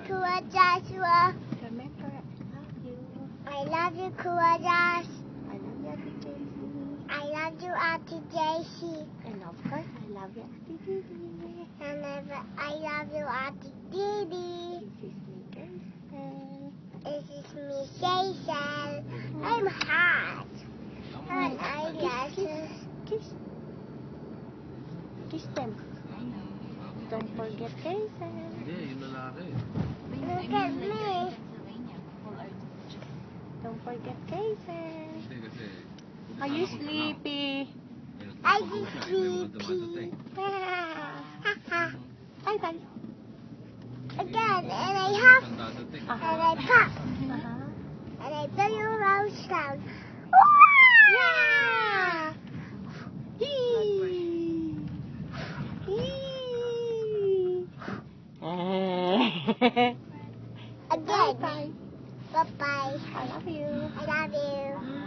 Kuya Joshua. Remember, I love you. I love you, Kuya Josh. I love you, Ate Jessie. I love you, Auntie Jessie. And of course, I love you, Ate Didi. And I love you, Auntie Didi. This is me, Jason. This is me, Jason. I'm hot. And eyelashes. Kiss. Kiss them. Don't forget Jason. Hindi, yung lalaki. Look at me. Don't forget Jason. Hindi kasi... Are you sleepy? I just sleepy. Bye-bye. Again, and I hop, Dadating. and I pop, Uh-huh. and I bring a round sound. Yeah! Hee. Hee. Again. Bye-bye. Bye-bye. I love you. I love you.